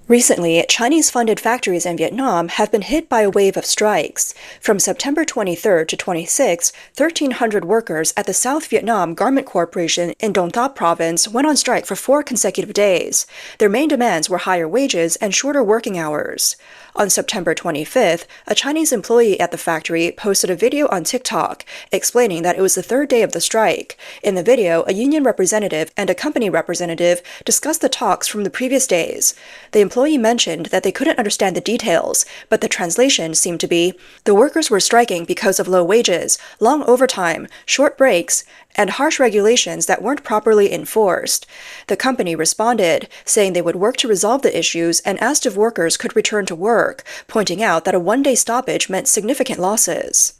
Recently, Chinese-funded factories in Vietnam have been hit by a wave of strikes. From September 23rd to 26th, 1,300 workers at the South Vietnam Garment Corporation in Dong Thap Province went on strike for 4 consecutive days. Their main demands were higher wages and shorter working hours. On September 25th, a Chinese employee at the factory posted a video on TikTok explaining that it was the third day of the strike. In the video, a union representative and a company representative discussed the talks from the previous days. The employee mentioned that they couldn't understand the details, but the translation seemed to be, the workers were striking because of low wages, long overtime, short breaks, and harsh regulations that weren't properly enforced. The company responded, saying they would work to resolve the issues and asked if workers could return to work, pointing out that a one-day stoppage meant significant losses.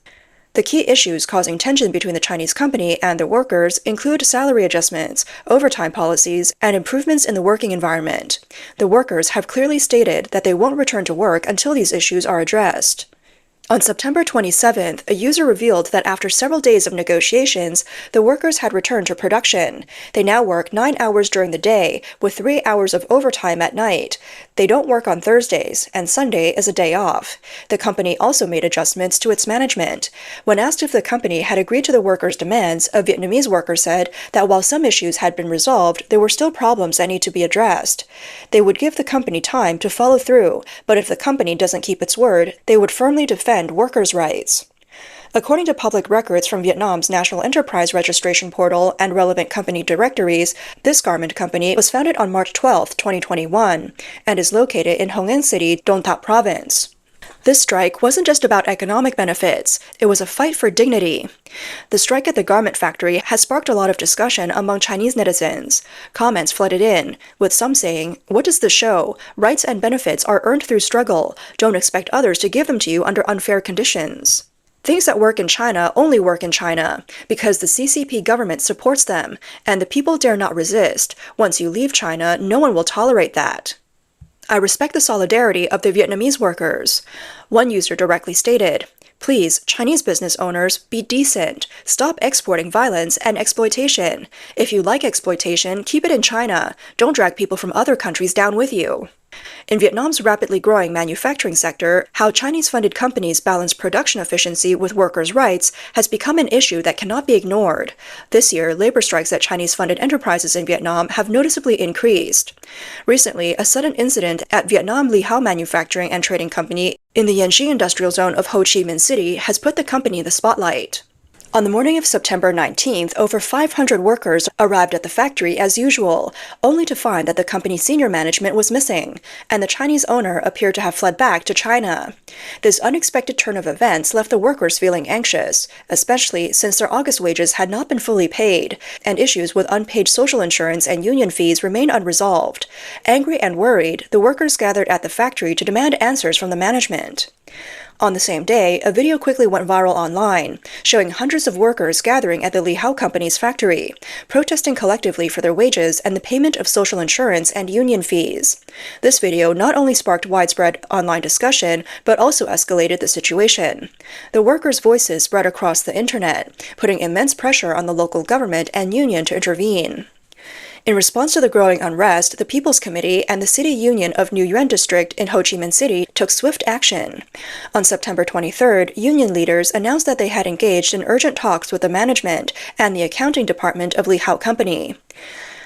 The key issues causing tension between the Chinese company and the workers include salary adjustments, overtime policies, and improvements in the working environment. The workers have clearly stated that they won't return to work until these issues are addressed. On September 27th, a user revealed that after several days of negotiations, the workers had returned to production. They now work 9 hours during the day, with 3 hours of overtime at night. They don't work on Thursdays, and Sunday is a day off. The company also made adjustments to its management. When asked if the company had agreed to the workers' demands, a Vietnamese worker said that while some issues had been resolved, there were still problems that need to be addressed. They would give the company time to follow through, but if the company doesn't keep its word, they would firmly defend workers' rights. According to public records from Vietnam's National Enterprise Registration Portal and relevant company directories, this garment company was founded on March 12, 2021, and is located in Hong An City, Dong Thap Province. This strike wasn't just about economic benefits, it was a fight for dignity. The strike at the garment factory has sparked a lot of discussion among Chinese netizens. Comments flooded in, with some saying, "What does this show? Rights and benefits are earned through struggle. Don't expect others to give them to you under unfair conditions." Things that work in China only work in China, because the CCP government supports them, and the people dare not resist. Once you leave China, no one will tolerate that. I respect the solidarity of the Vietnamese workers. One user directly stated, "Please, Chinese business owners, be decent. Stop exporting violence and exploitation. If you like exploitation, keep it in China. Don't drag people from other countries down with you." In Vietnam's rapidly growing manufacturing sector, how Chinese-funded companies balance production efficiency with workers' rights has become an issue that cannot be ignored. This year, labor strikes at Chinese-funded enterprises in Vietnam have noticeably increased. Recently, a sudden incident at Vietnam Li Hao Manufacturing and Trading Company in the Yanji industrial zone of Ho Chi Minh City has put the company in the spotlight. On the morning of September 19th, over 500 workers arrived at the factory as usual, only to find that the company's senior management was missing, and the Chinese owner appeared to have fled back to China. This unexpected turn of events left the workers feeling anxious, especially since their August wages had not been fully paid, and issues with unpaid social insurance and union fees remained unresolved. Angry and worried, the workers gathered at the factory to demand answers from the management. On the same day, a video quickly went viral online, showing hundreds of workers gathering at the Li Hao Company's factory, protesting collectively for their wages and the payment of social insurance and union fees. This video not only sparked widespread online discussion, but also escalated the situation. The workers' voices spread across the internet, putting immense pressure on the local government and union to intervene. In response to the growing unrest, the People's Committee and the City Union of New Yuan District in Ho Chi Minh City took swift action. On September 23rd, union leaders announced that they had engaged in urgent talks with the management and the accounting department of Li Hao Company.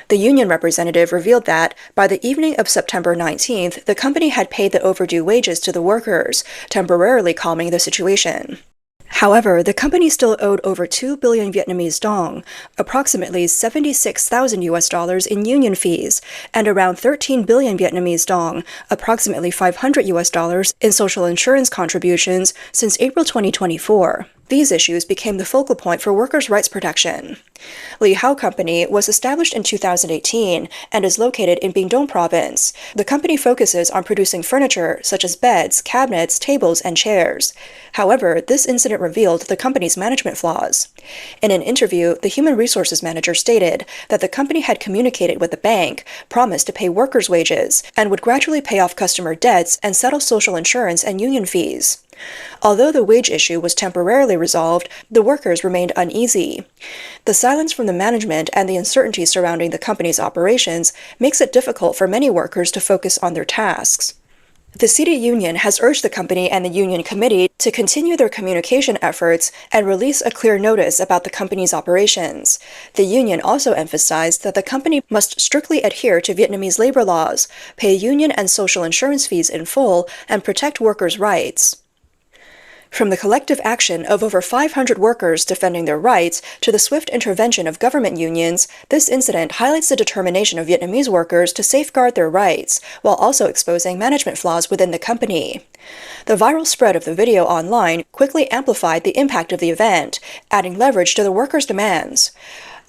The union representative revealed that, by the evening of September 19th, the company had paid the overdue wages to the workers, temporarily calming the situation. However, the company still owed over 2 billion Vietnamese dong, approximately $76,000 in union fees, and around 13 billion Vietnamese dong, approximately $500 in social insurance contributions since April 2024. These issues became the focal point for workers' rights protection. Li Hao Company was established in 2018 and is located in Bình Dong Province. The company focuses on producing furniture such as beds, cabinets, tables, and chairs. However, this incident revealed the company's management flaws. In an interview, the human resources manager stated that the company had communicated with the bank, promised to pay workers' wages, and would gradually pay off customer debts and settle social insurance and union fees. Although the wage issue was temporarily resolved, the workers remained uneasy. The silence from the management and the uncertainty surrounding the company's operations makes it difficult for many workers to focus on their tasks. The city union has urged the company and the union committee to continue their communication efforts and release a clear notice about the company's operations. The union also emphasized that the company must strictly adhere to Vietnamese labor laws, pay union and social insurance fees in full, and protect workers' rights. From the collective action of over 500 workers defending their rights to the swift intervention of government unions, this incident highlights the determination of Vietnamese workers to safeguard their rights, while also exposing management flaws within the company. The viral spread of the video online quickly amplified the impact of the event, adding leverage to the workers' demands.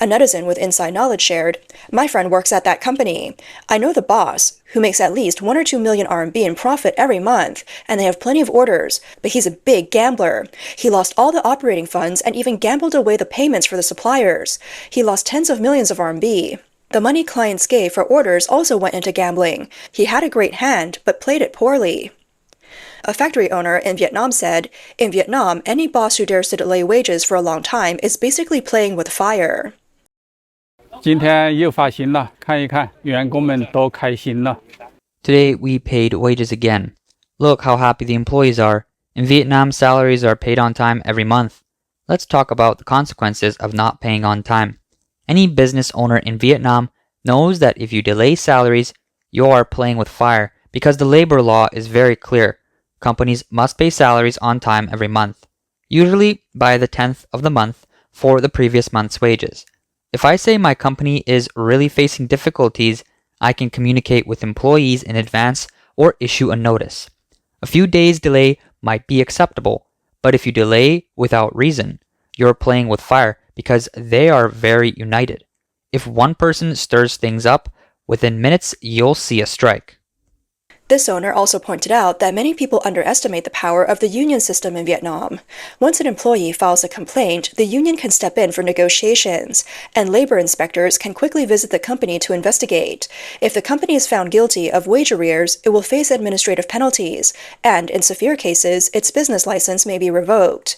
A netizen with inside knowledge shared, "My friend works at that company. I know the boss, who makes at least 1 or 2 million RMB in profit every month, and they have plenty of orders, but he's a big gambler. He lost all the operating funds and even gambled away the payments for the suppliers. He lost tens of millions of RMB. The money clients gave for orders also went into gambling. He had a great hand, but played it poorly." A factory owner in Vietnam said, "In Vietnam, any boss who dares to delay wages for a long time is basically playing with fire." 今天又发薪了，看一看，员工们都开心了。 Today we paid wages again. Look how happy the employees are. In Vietnam, salaries are paid on time every month. Let's talk about the consequences of not paying on time. Any business owner in Vietnam knows that if you delay salaries, you are playing with fire because the labor law is very clear. Companies must pay salaries on time every month, usually by the 10th of the month for the previous month's wages. If I say my company is really facing difficulties, I can communicate with employees in advance or issue a notice. A few days delay might be acceptable, but if you delay without reason, you're playing with fire because they are very united. If one person stirs things up, within minutes you'll see a strike. This owner also pointed out that many people underestimate the power of the union system in Vietnam. Once an employee files a complaint, the union can step in for negotiations, and labor inspectors can quickly visit the company to investigate. If the company is found guilty of wage arrears, it will face administrative penalties, and in severe cases, its business license may be revoked.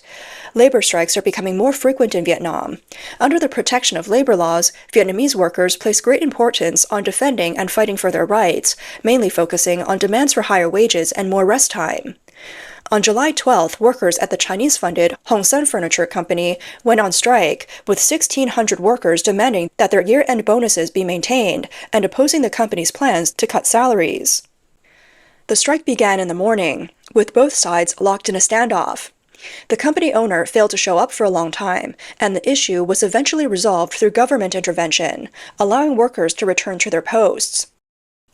Labor strikes are becoming more frequent in Vietnam. Under the protection of labor laws, Vietnamese workers place great importance on defending and fighting for their rights, mainly focusing on demands for higher wages and more rest time. On July 12th, workers at the Chinese-funded Hong Sun Furniture Company went on strike, with 1,600 workers demanding that their year-end bonuses be maintained and opposing the company's plans to cut salaries. The strike began in the morning, with both sides locked in a standoff. The company owner failed to show up for a long time, and the issue was eventually resolved through government intervention, allowing workers to return to their posts.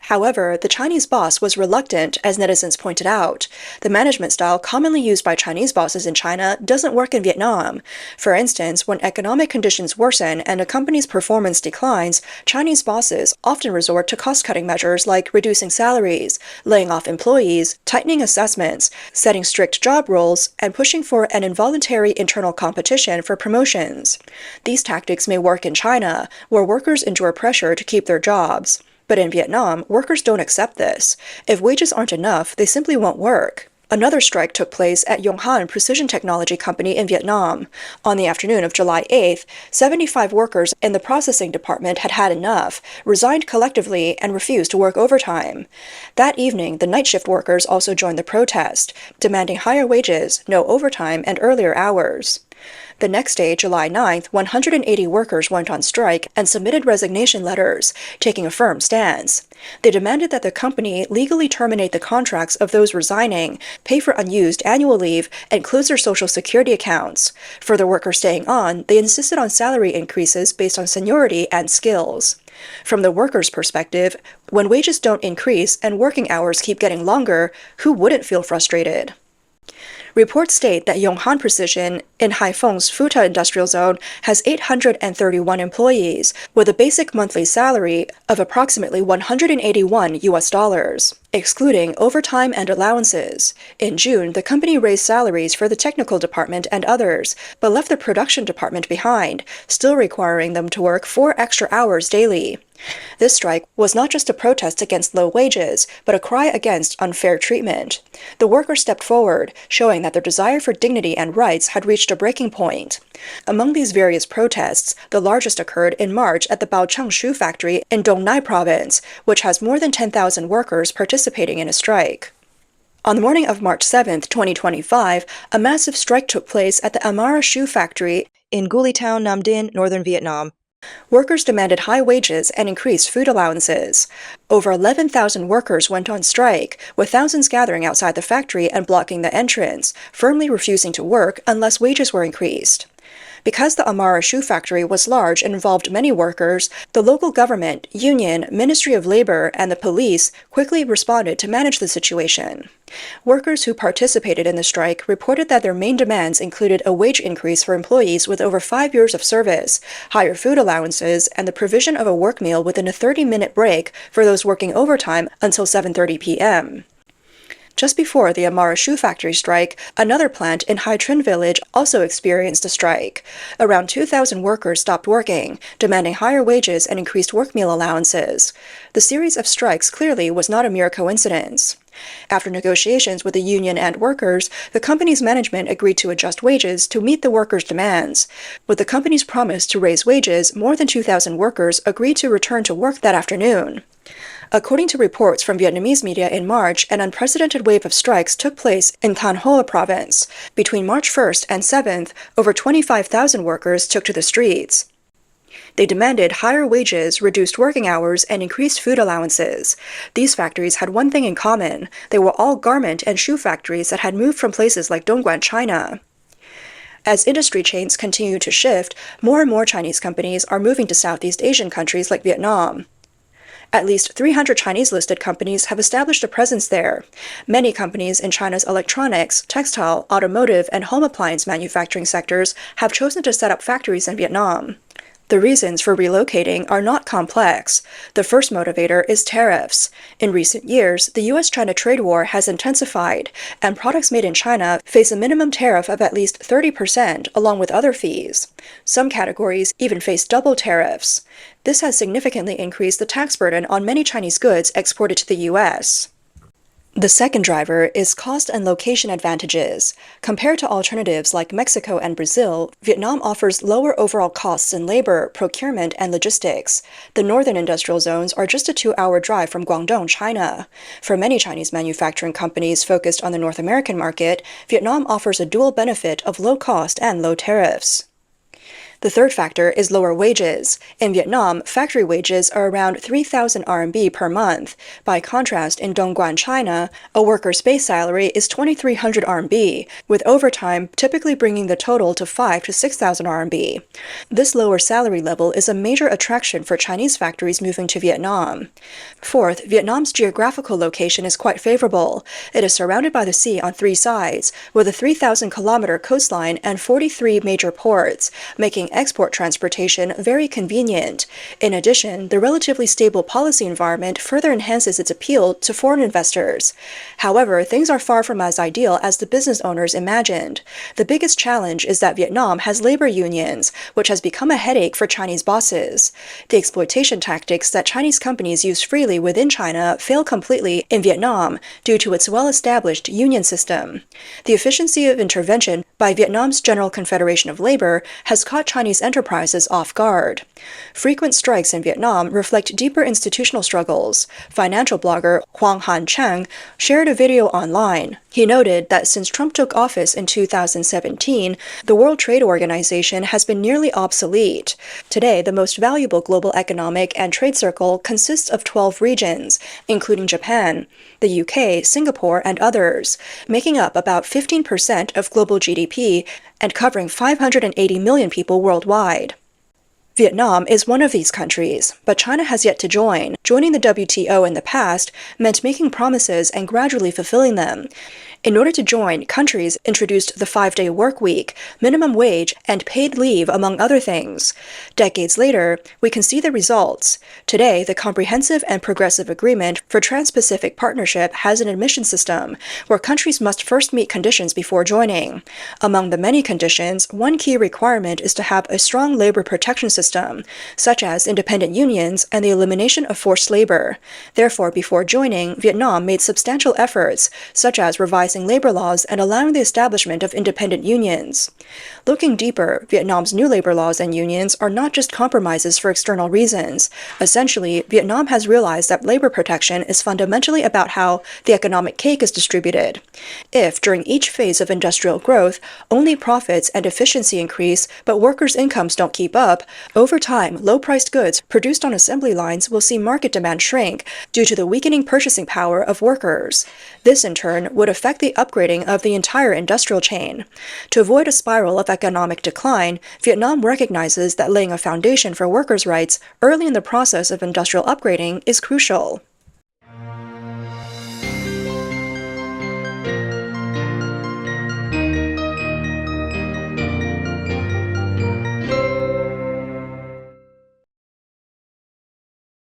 However, the Chinese boss was reluctant, as netizens pointed out. The management style commonly used by Chinese bosses in China doesn't work in Vietnam. For instance, when economic conditions worsen and a company's performance declines, Chinese bosses often resort to cost-cutting measures like reducing salaries, laying off employees, tightening assessments, setting strict job roles, and pushing for an involuntary internal competition for promotions. These tactics may work in China, where workers endure pressure to keep their jobs. But in Vietnam, workers don't accept this. If wages aren't enough, they simply won't work. Another strike took place at Yonghan Precision Technology Company in Vietnam. On the afternoon of July 8th, 75 workers in the processing department had had enough, resigned collectively, and refused to work overtime. That evening, the night shift workers also joined the protest, demanding higher wages, no overtime, and earlier hours. The next day, July 9th, 180 workers went on strike and submitted resignation letters, taking a firm stance. They demanded that the company legally terminate the contracts of those resigning, pay for unused annual leave, and close their social security accounts. For the workers staying on, they insisted on salary increases based on seniority and skills. From the workers' perspective, when wages don't increase and working hours keep getting longer, who wouldn't feel frustrated? Reports state that Yonghan Precision in Haiphong's Futa Industrial Zone has 831 employees, with a basic monthly salary of approximately $181, excluding overtime and allowances. In June, the company raised salaries for the technical department and others, but left the production department behind, still requiring them to work 4 extra hours daily. This strike was not just a protest against low wages, but a cry against unfair treatment. The workers stepped forward, showing that their desire for dignity and rights had reached a breaking point. Among these various protests, the largest occurred in March at the Baocheng shoe factory in Dong Thap Province, which has more than 10,000 workers participating in a strike. On the morning of March 7, 2025, a massive strike took place at the Amara shoe factory in Guli Town, Nam Dinh, northern Vietnam. Workers demanded high wages and increased food allowances. Over 11,000 workers went on strike, with thousands gathering outside the factory and blocking the entrance, firmly refusing to work unless wages were increased. Because the Amara shoe factory was large and involved many workers, the local government, union, Ministry of Labor, and the police quickly responded to manage the situation. Workers who participated in the strike reported that their main demands included a wage increase for employees with over 5 years of service, higher food allowances, and the provision of a work meal within a 30-minute break for those working overtime until 7:30 p.m. Just before the Amara shoe factory strike, another plant in Hai Trinh village also experienced a strike. Around 2,000 workers stopped working, demanding higher wages and increased work meal allowances. The series of strikes clearly was not a mere coincidence. After negotiations with the union and workers, the company's management agreed to adjust wages to meet the workers' demands. With the company's promise to raise wages, more than 2,000 workers agreed to return to work that afternoon. According to reports from Vietnamese media in March, an unprecedented wave of strikes took place in Thanh Hoa Province. Between March 1st and 7th, over 25,000 workers took to the streets. They demanded higher wages, reduced working hours, and increased food allowances. These factories had one thing in common. They were all garment and shoe factories that had moved from places like Dongguan, China. As industry chains continue to shift, more and more Chinese companies are moving to Southeast Asian countries like Vietnam. At least 300 Chinese-listed companies have established a presence there. Many companies in China's electronics, textile, automotive, and home appliance manufacturing sectors have chosen to set up factories in Vietnam. The reasons for relocating are not complex. The first motivator is tariffs. In recent years, the U.S.-China trade war has intensified, and products made in China face a minimum tariff of at least 30%, along with other fees. Some categories even face double tariffs. This has significantly increased the tax burden on many Chinese goods exported to the U.S. The second driver is cost and location advantages. Compared to alternatives like Mexico and Brazil, Vietnam offers lower overall costs in labor, procurement, and logistics. The northern industrial zones are just a 2-hour drive from Guangdong, China. For many Chinese manufacturing companies focused on the North American market, Vietnam offers a dual benefit of low cost and low tariffs. The third factor is lower wages. In Vietnam, factory wages are around 3,000 RMB per month. By contrast, in Dongguan, China, a worker's base salary is 2,300 RMB, with overtime typically bringing the total to 5,000 to 6,000 RMB. This lower salary level is a major attraction for Chinese factories moving to Vietnam. Fourth, Vietnam's geographical location is quite favorable. It is surrounded by the sea on 3 sides, with a 3,000-kilometer coastline and 43 major ports, making export transportation very convenient. In addition, the relatively stable policy environment further enhances its appeal to foreign investors. However, things are far from as ideal as the business owners imagined. The biggest challenge is that Vietnam has labor unions, which has become a headache for Chinese bosses. The exploitation tactics that Chinese companies use freely within China fail completely in Vietnam due to its well-established union system. The efficiency of intervention by Vietnam's General Confederation of Labor has caught Chinese enterprises off guard. Frequent strikes in Vietnam reflect deeper institutional struggles. Financial blogger Huang Han Cheng shared a video online. He noted that since Trump took office in 2017, the World Trade Organization has been nearly obsolete. Today, the most valuable global economic and trade circle consists of 12 regions, including Japan, the UK, Singapore, and others, making up about 15% of global GDP and covering 580 million people worldwide. Vietnam is one of these countries, but China has yet to join. Joining the WTO in the past meant making promises and gradually fulfilling them. In order to join, countries introduced the 5-day work week, minimum wage, and paid leave, among other things. Decades later, we can see the results. Today, the Comprehensive and Progressive Agreement for Trans-Pacific Partnership has an admission system, where countries must first meet conditions before joining. Among the many conditions, one key requirement is to have a strong labor protection system, such as independent unions and the elimination of forced labor. Therefore, before joining, Vietnam made substantial efforts, such as revising labor laws and allowing the establishment of independent unions. Looking deeper, Vietnam's new labor laws and unions are not just compromises for external reasons. Essentially, Vietnam has realized that labor protection is fundamentally about how the economic cake is distributed. If, during each phase of industrial growth, only profits and efficiency increase, but workers' incomes don't keep up, over time, low-priced goods produced on assembly lines will see market demand shrink due to the weakening purchasing power of workers. This, in turn, would affect the upgrading of the entire industrial chain. To avoid a spiral of economic decline, Vietnam recognizes that laying a foundation for workers' rights early in the process of industrial upgrading is crucial.